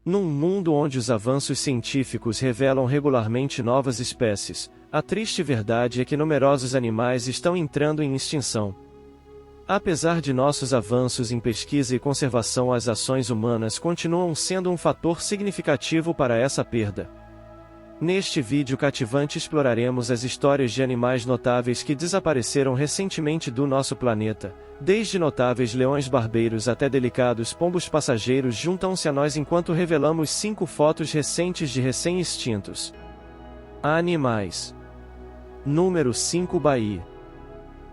Num mundo onde os avanços científicos revelam regularmente novas espécies, a triste verdade é que numerosos animais estão entrando em extinção. Apesar de nossos avanços em pesquisa e conservação, as ações humanas continuam sendo um fator significativo para essa perda. Neste vídeo cativante exploraremos as histórias de animais notáveis que desapareceram recentemente do nosso planeta, desde notáveis leões-barbeiros até delicados pombos passageiros. Juntam-se a nós enquanto revelamos 5 fotos recentes de recém-extintos animais. Número 5. Bahia.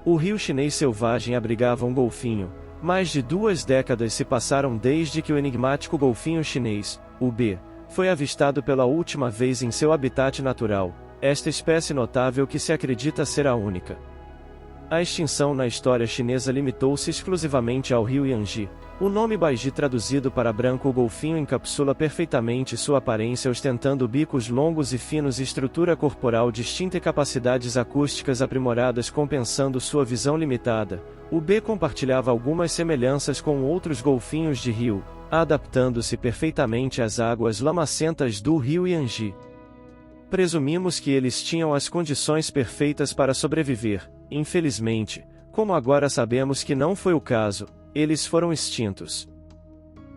O rio chinês selvagem abrigava um golfinho. Mais de 2 décadas se passaram desde que o enigmático golfinho chinês, o B, foi avistado pela última vez em seu habitat natural, esta espécie notável que se acredita ser a única. A extinção na história chinesa limitou-se exclusivamente ao rio Yangtze. O nome Baiji, traduzido para branco, o golfinho encapsula perfeitamente sua aparência, ostentando bicos longos e finos, estrutura corporal distinta e capacidades acústicas aprimoradas compensando sua visão limitada. O B compartilhava algumas semelhanças com outros golfinhos de rio, adaptando-se perfeitamente às águas lamacentas do rio Yangtze. Presumimos que eles tinham as condições perfeitas para sobreviver. Infelizmente, como agora sabemos que não foi o caso, eles foram extintos.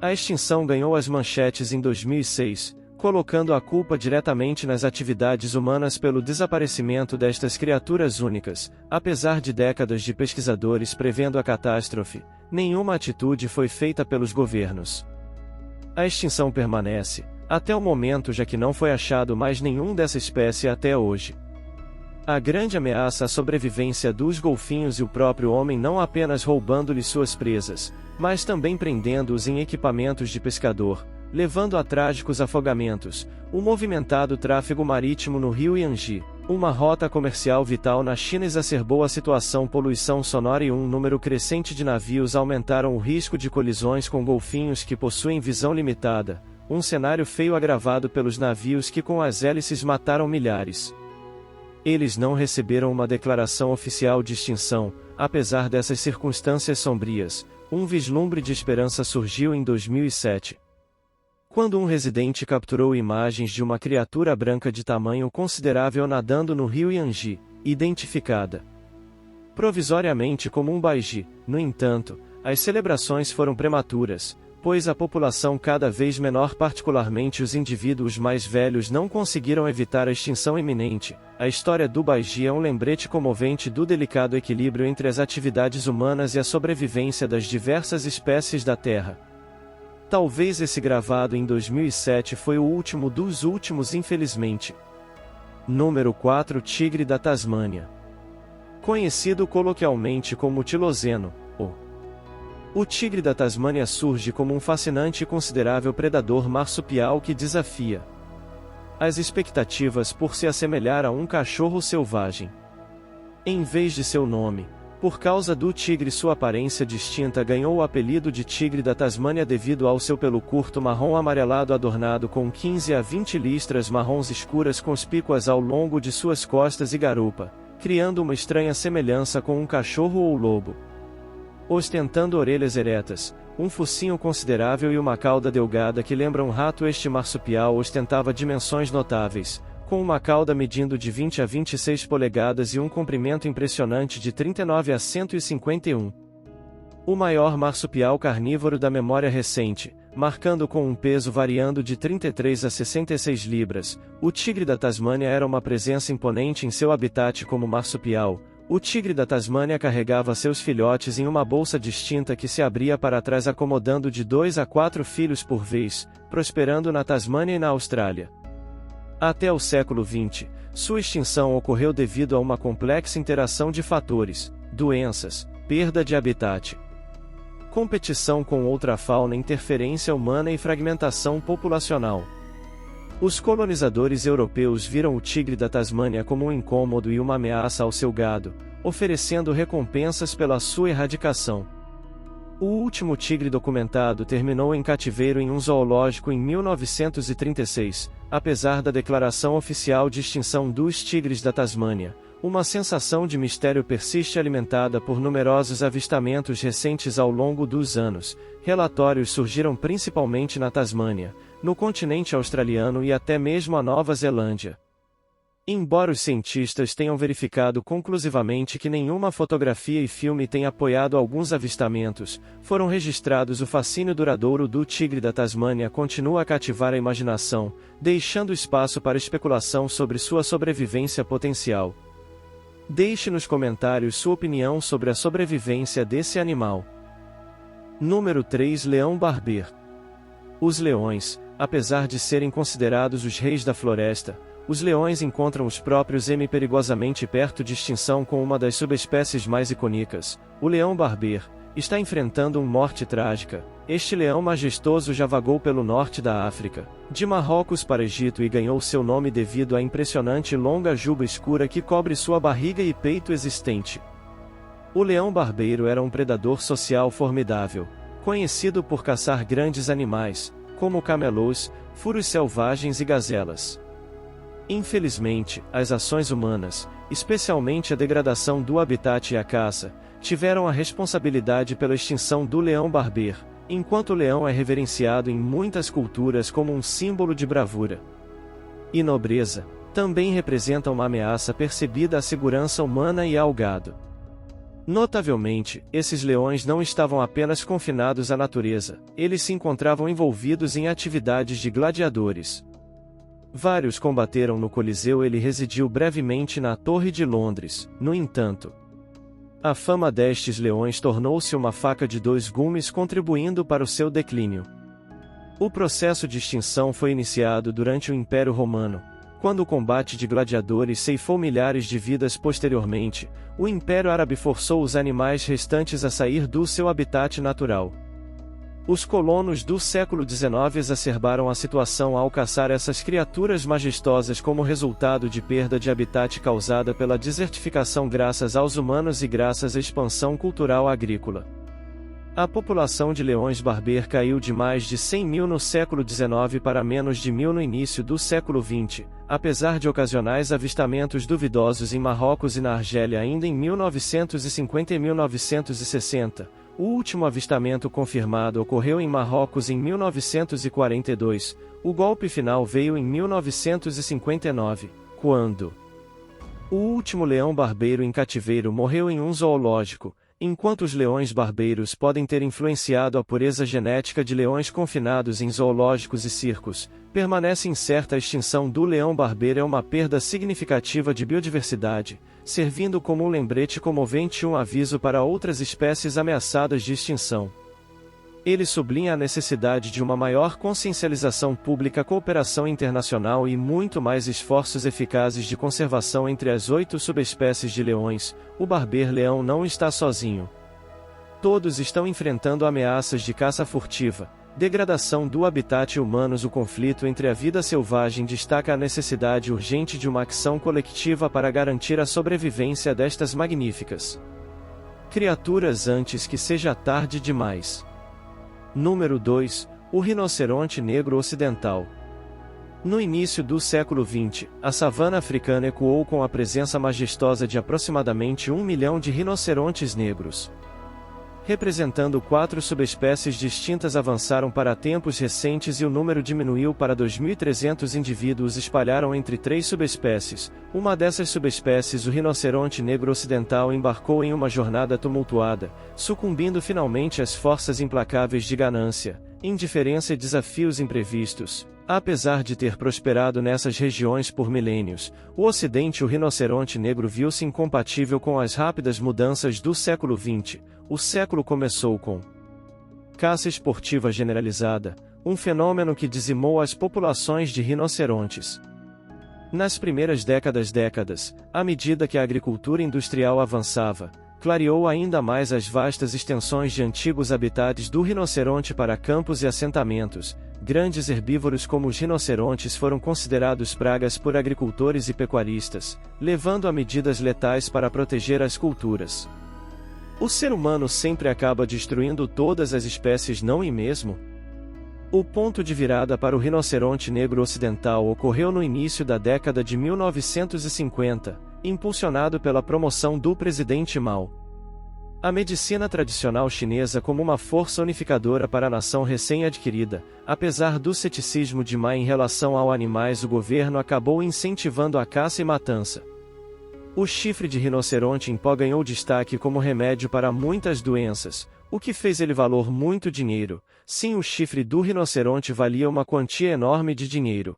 A extinção ganhou as manchetes em 2006, colocando a culpa diretamente nas atividades humanas pelo desaparecimento destas criaturas únicas. Apesar de décadas de pesquisadores prevendo a catástrofe, nenhuma atitude foi feita pelos governos. A extinção permanece, até o momento, já que não foi achado mais nenhum dessa espécie até hoje. A grande ameaça à sobrevivência dos golfinhos e o próprio homem, não apenas roubando-lhes suas presas, mas também prendendo-os em equipamentos de pescador, levando a trágicos afogamentos. O movimentado tráfego marítimo no rio Yangtze, uma rota comercial vital na China, exacerbou a situação. Poluição sonora e um número crescente de navios aumentaram o risco de colisões com golfinhos que possuem visão limitada, um cenário feio agravado pelos navios que com as hélices mataram milhares. Eles não receberam uma declaração oficial de extinção. Apesar dessas circunstâncias sombrias, um vislumbre de esperança surgiu em 2007. Quando um residente capturou imagens de uma criatura branca de tamanho considerável nadando no rio Yangtze, identificada provisoriamente como um baiji. No entanto, as celebrações foram prematuras, pois a população cada vez menor, particularmente os indivíduos mais velhos, não conseguiram evitar a extinção iminente. A história do baiji é um lembrete comovente do delicado equilíbrio entre as atividades humanas e a sobrevivência das diversas espécies da Terra. Talvez esse gravado em 2007 foi o último dos últimos, infelizmente. Número 4. Tigre da Tasmânia. Conhecido coloquialmente como tilozeno, o tigre da Tasmânia surge como um fascinante e considerável predador marsupial que desafia as expectativas por se assemelhar a um cachorro selvagem. Em vez de seu nome, por causa do tigre, sua aparência distinta ganhou o apelido de tigre da Tasmânia devido ao seu pelo curto marrom amarelado adornado com 15 a 20 listras marrons escuras conspícuas ao longo de suas costas e garupa, criando uma estranha semelhança com um cachorro ou lobo. Ostentando orelhas eretas, um focinho considerável e uma cauda delgada que lembra um rato, este marsupial ostentava dimensões notáveis, com uma cauda medindo de 20 a 26 polegadas e um comprimento impressionante de 39 a 151. O maior marsupial carnívoro da memória recente, marcando com um peso variando de 33 a 66 libras, o tigre da Tasmânia era uma presença imponente em seu habitat como marsupial. O tigre da Tasmânia carregava seus filhotes em uma bolsa distinta que se abria para trás, acomodando de 2 a 4 filhos por vez, prosperando na Tasmânia e na Austrália. Até o século XX, sua extinção ocorreu devido a uma complexa interação de fatores: doenças, perda de habitat, competição com outra fauna, interferência humana e fragmentação populacional. Os colonizadores europeus viram o tigre da Tasmânia como um incômodo e uma ameaça ao seu gado, oferecendo recompensas pela sua erradicação. O último tigre documentado terminou em cativeiro em um zoológico em 1936. Apesar da declaração oficial de extinção dos tigres da Tasmânia, Uma sensação de mistério persiste alimentada por numerosos avistamentos recentes ao longo dos anos. Relatórios surgiram principalmente na Tasmânia, no continente australiano e até mesmo a Nova Zelândia. Embora os cientistas tenham verificado conclusivamente que nenhuma fotografia e filme tenha apoiado alguns avistamentos, foram registrados. O fascínio duradouro do tigre da Tasmânia continua a cativar a imaginação, deixando espaço para especulação sobre sua sobrevivência potencial. Deixe nos comentários sua opinião sobre a sobrevivência desse animal. Número 3. Leão-barber. Os leões, apesar de serem considerados os reis da floresta, os leões encontram os próprios perigosamente perto de extinção com uma das subespécies mais icônicas. O leão-barber está enfrentando uma morte trágica. Este leão majestoso já vagou pelo norte da África, de Marrocos para Egito, e ganhou seu nome devido à impressionante longa juba escura que cobre sua barriga e peito existente. O leão-barbeiro era um predador social formidável, conhecido por caçar grandes animais, como camelôs, furos selvagens e gazelas. Infelizmente, as ações humanas, especialmente a degradação do habitat e a caça, tiveram a responsabilidade pela extinção do leão-barber, enquanto o leão é reverenciado em muitas culturas como um símbolo de bravura e nobreza, também representa uma ameaça percebida à segurança humana e ao gado. Notavelmente, esses leões não estavam apenas confinados à natureza, eles se encontravam envolvidos em atividades de gladiadores. Vários combateram no Coliseu. Ele residiu brevemente na Torre de Londres. No entanto, a fama destes leões tornou-se uma faca de dois gumes, contribuindo para o seu declínio. O processo de extinção foi iniciado durante o Império Romano, quando o combate de gladiadores ceifou milhares de vidas. Posteriormente, o Império Árabe forçou os animais restantes a sair do seu habitat natural. Os colonos do século XIX exacerbaram a situação ao caçar essas criaturas majestosas como resultado de perda de habitat causada pela desertificação graças aos humanos e graças à expansão cultural agrícola. A população de leões-barber caiu de mais de 100 mil no século XIX para menos de 1.000 no início do século XX, apesar de ocasionais avistamentos duvidosos em Marrocos e na Argélia ainda em 1950 e 1960. O último avistamento confirmado ocorreu em Marrocos em 1942, o golpe final veio em 1959, quando o último leão-barbeiro em cativeiro morreu em um zoológico. Enquanto os leões-barbeiros podem ter influenciado a pureza genética de leões confinados em zoológicos e circos, permanece incerta. A extinção do leão-barbeiro é uma perda significativa de biodiversidade, servindo como um lembrete comovente e um aviso para outras espécies ameaçadas de extinção. Ele sublinha a necessidade de uma maior consciencialização pública, cooperação internacional e muito mais esforços eficazes de conservação entre as 8 subespécies de leões. O barber-leão não está sozinho. Todos estão enfrentando ameaças de caça furtiva, degradação do habitat humanos. O conflito entre a vida selvagem destaca a necessidade urgente de uma ação coletiva para garantir a sobrevivência destas magníficas criaturas antes que seja tarde demais. Número 2. O rinoceronte negro ocidental. No início do século XX, a savana africana ecoou com a presença majestosa de aproximadamente 1 milhão de rinocerontes negros. Representando 4 subespécies distintas, avançaram para tempos recentes e o número diminuiu para 2.300 indivíduos espalharam entre 3 subespécies. Uma dessas subespécies, o rinoceronte negro ocidental, embarcou em uma jornada tumultuada, sucumbindo finalmente às forças implacáveis de ganância, indiferença e desafios imprevistos. Apesar de ter prosperado nessas regiões por milênios, o Ocidente, o rinoceronte negro viu-se incompatível com as rápidas mudanças do século XX. O século começou com caça esportiva generalizada, um fenômeno que dizimou as populações de rinocerontes. Nas primeiras décadas, à medida que a agricultura industrial avançava, clareou ainda mais as vastas extensões de antigos habitats do rinoceronte para campos e assentamentos. Grandes herbívoros como os rinocerontes foram considerados pragas por agricultores e pecuaristas, levando a medidas letais para proteger as culturas. O ser humano sempre acaba destruindo todas as espécies, não é mesmo? O ponto de virada para o rinoceronte negro ocidental ocorreu no início da década de 1950, impulsionado pela promoção do presidente Mao. A medicina tradicional chinesa como uma força unificadora para a nação recém-adquirida, apesar do ceticismo de Ma em relação aos animais, o governo acabou incentivando a caça e matança. O chifre de rinoceronte em pó ganhou destaque como remédio para muitas doenças, o que fez ele valer muito dinheiro. Sim, o chifre do rinoceronte valia uma quantia enorme de dinheiro,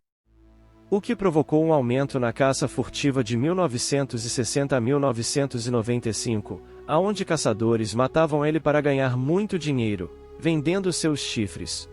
o que provocou um aumento na caça furtiva de 1960 a 1995, aonde caçadores matavam ele para ganhar muito dinheiro, vendendo seus chifres,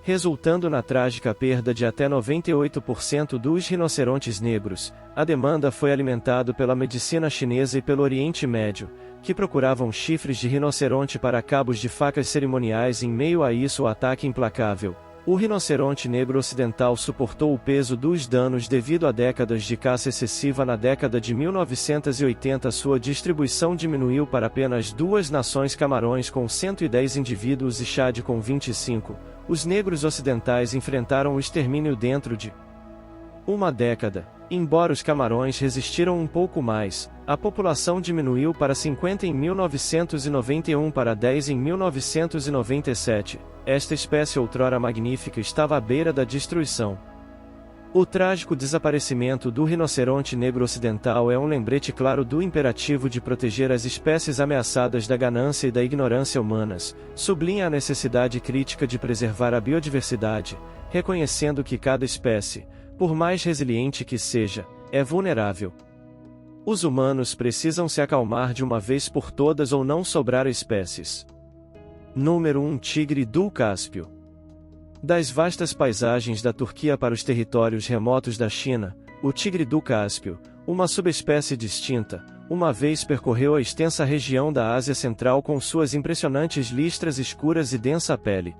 resultando na trágica perda de até 98% dos rinocerontes negros. A demanda foi alimentada pela medicina chinesa e pelo Oriente Médio, que procuravam chifres de rinoceronte para cabos de facas cerimoniais. Em meio a isso, o ataque implacável. O rinoceronte negro ocidental suportou o peso dos danos devido a décadas de caça excessiva. Na década de 1980, sua distribuição diminuiu para apenas 2 nações: Camarões com 110 indivíduos e Chad com 25. Os negros ocidentais enfrentaram o extermínio dentro de uma década. Embora os camarões resistiram um pouco mais, a população diminuiu para 50 em 1991 para 10 em 1997. Esta espécie outrora magnífica estava à beira da destruição. O trágico desaparecimento do rinoceronte negro ocidental é um lembrete claro do imperativo de proteger as espécies ameaçadas da ganância e da ignorância humanas. Sublinha a necessidade crítica de preservar a biodiversidade, reconhecendo que cada espécie, por mais resiliente que seja, é vulnerável. Os humanos precisam se acalmar de uma vez por todas ou não sobrar espécies. Número 1. Tigre do Cáspio. Das vastas paisagens da Turquia para os territórios remotos da China, o tigre do Cáspio, uma subespécie distinta, uma vez percorreu a extensa região da Ásia Central com suas impressionantes listras escuras e densa pele.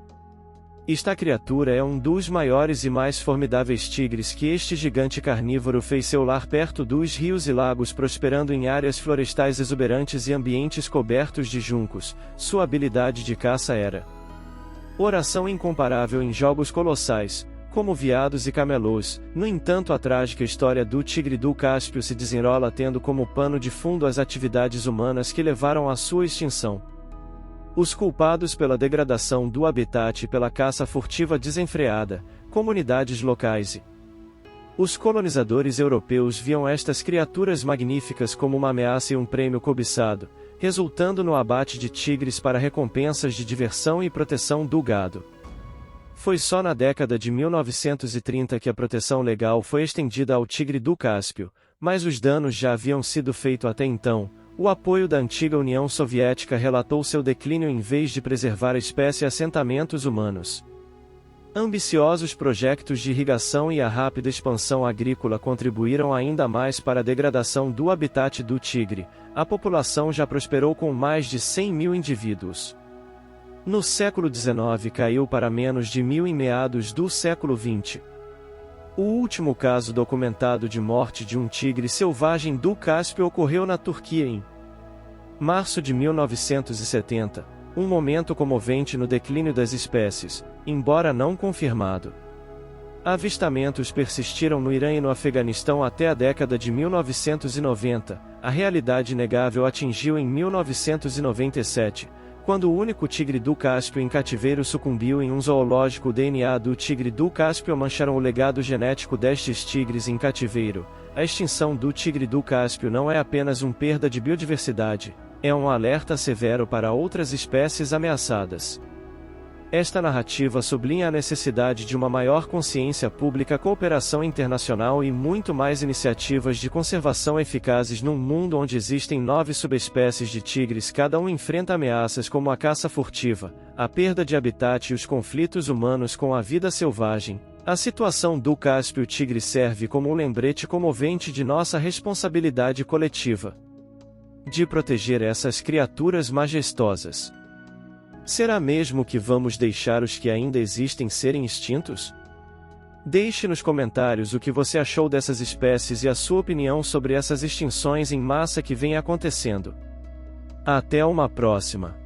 Esta criatura é um dos maiores e mais formidáveis tigres que este gigante carnívoro fez seu lar perto dos rios e lagos, prosperando em áreas florestais exuberantes e ambientes cobertos de juncos. Sua habilidade de caça era oração incomparável em jogos colossais, como veados e camelôs. No entanto, a trágica história do tigre do Cáspio se desenrola tendo como pano de fundo as atividades humanas que levaram à sua extinção. Os culpados pela degradação do habitat e pela caça furtiva desenfreada, comunidades locais e os colonizadores europeus viam estas criaturas magníficas como uma ameaça e um prêmio cobiçado, resultando no abate de tigres para recompensas de diversão e proteção do gado. Foi só na década de 1930 que a proteção legal foi estendida ao tigre do Cáspio, mas os danos já haviam sido feitos até então. O apoio da antiga União Soviética relatou seu declínio em vez de preservar a espécie e assentamentos humanos. Ambiciosos projetos de irrigação e a rápida expansão agrícola contribuíram ainda mais para a degradação do habitat do tigre. A população já prosperou com mais de 100 mil indivíduos. No século XIX caiu para menos de 1.000 em meados do século XX. O último caso documentado de morte de um tigre selvagem do Cáspio ocorreu na Turquia em março de 1970, um momento comovente no declínio das espécies, embora não confirmado. Avistamentos persistiram no Irã e no Afeganistão até a década de 1990, a realidade inegável atingiu em 1997, quando o único tigre do Cáspio em cativeiro sucumbiu em um zoológico. O DNA do tigre do Cáspio mancharam o legado genético destes tigres em cativeiro. A extinção do tigre do Cáspio não é apenas uma perda de biodiversidade, é um alerta severo para outras espécies ameaçadas. Esta narrativa sublinha a necessidade de uma maior consciência pública, cooperação internacional e muito mais iniciativas de conservação eficazes num mundo onde existem 9 subespécies de tigres. Cada um enfrenta ameaças como a caça furtiva, a perda de habitat e os conflitos humanos com a vida selvagem. A situação do Cáspio tigre serve como um lembrete comovente de nossa responsabilidade coletiva de proteger essas criaturas majestosas. Será mesmo que vamos deixar os que ainda existem serem extintos? Deixe nos comentários o que você achou dessas espécies e a sua opinião sobre essas extinções em massa que vem acontecendo. Até uma próxima!